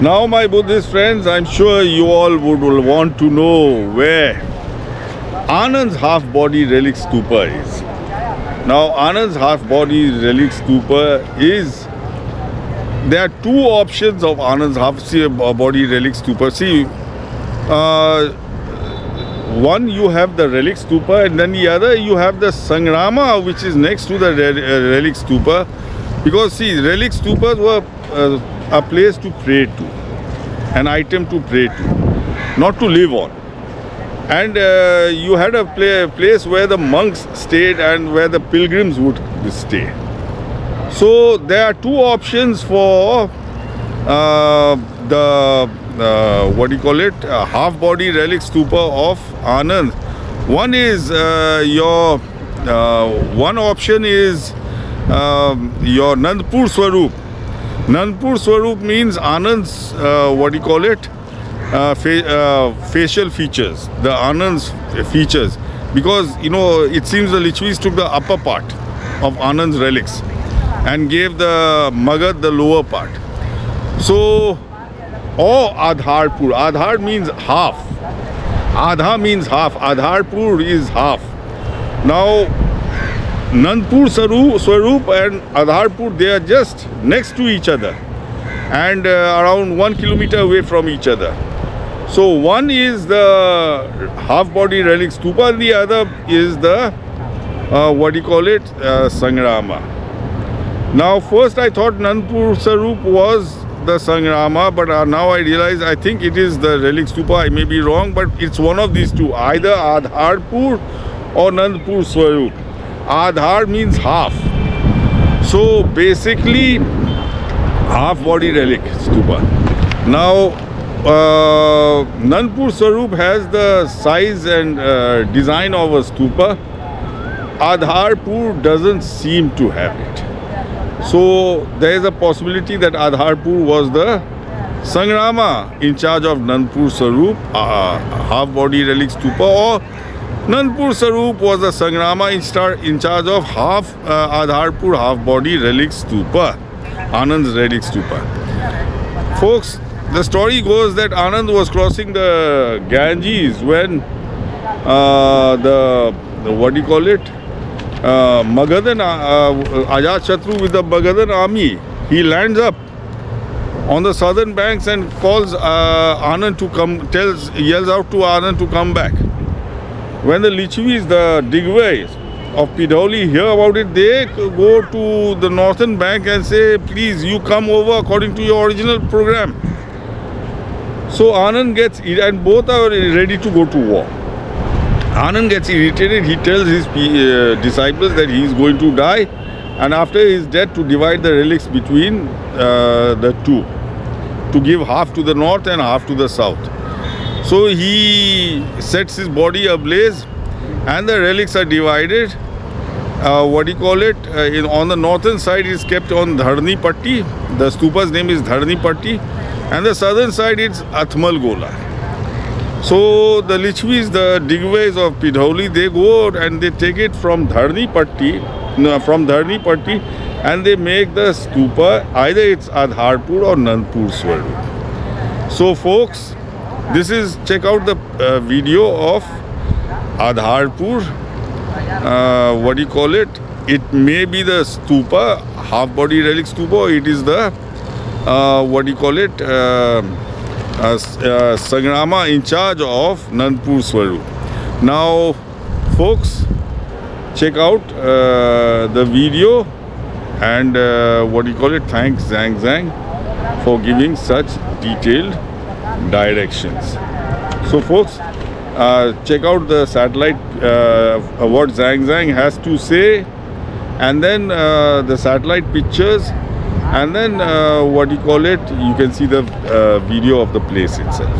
Now, my Buddhist friends, I'm sure you all would want to know where Anand's half-body relic stupa is. Now, Anand's half-body relic stupa is, there are two options of Anand's half-body relic stupa. See, one you have the relic stupa, and then the other you have the Sangrama, which is next to the relic stupa. Because see, relic stupas were a place to pray to, an item to pray to, not to live on. And you had a place where the monks stayed and where the pilgrims would stay. So there are two options for half-body relic stupa of Anand. One is one option is your Nandpur Swarup. Nandpur Swarup means Anand's facial features, the Anand's features, because it seems the Lichvis took the upper part of Anand's relics and gave the Magad the lower part. So, or Adharpur. Adhar means half. Adha means half. Adharpur is half. Now, Nandpur Swarup and Adharpur, they are just next to each other and around 1 kilometer away from each other. So one is the half-body relic stupa and the other is the Sangrama. Now first I thought Nandpur Swarup was the Sangrama, but now I realize I think it is the relic stupa. I may be wrong, but it's one of these two, either Adharpur or Nandpur Swarup. Adhar means half. So basically half-body relic stupa. Now Nandpur Swarup has the size and design of a stupa. Adharpur doesn't seem to have it. So there is a possibility that Adharpur was the Sangrama in charge of Nandpur Swarup, half-body relic stupa, or Nandpur Swarup was the Sangrama in charge of Adharpur half-body relic stupa, Anand's relic stupa. Folks, the story goes that Anand was crossing the Ganges when Magadhan, Ajatshatru with the Magadhan army, he lands up on the southern banks and calls Anand to come, yells out to Anand to come back. When the Lichvis, the Digways of Pidoli, hear about it, they go to the northern bank and say, please, you come over according to your original program. So Anand gets, and both are ready to go to war. Anand gets irritated. He tells his disciples that he is going to die, and after his death to divide the relics between the two, to give half to the north and half to the south. So he sets his body ablaze and the relics are divided. On the northern side is kept on Dharni Patti. The stupa's name is Dharni Patti. And the southern side is Athmal Gola. So the Lichvis, the Digways of Pidoli, they go and they take it from Dharni Patti, and they make the stupa, either it's Adharpur or Nandpur Swarup. So folks, check out the video of Adharpur, it may be the stupa, half-body relic stupa, or it is the Sangrama in charge of Nandpur Swarup. Now folks, check out the video and thanks Zhang Zhang for giving such detailed directions. So folks, check out the satellite, what Zhang Zhang has to say, and then the satellite pictures, and then you can see the video of the place itself.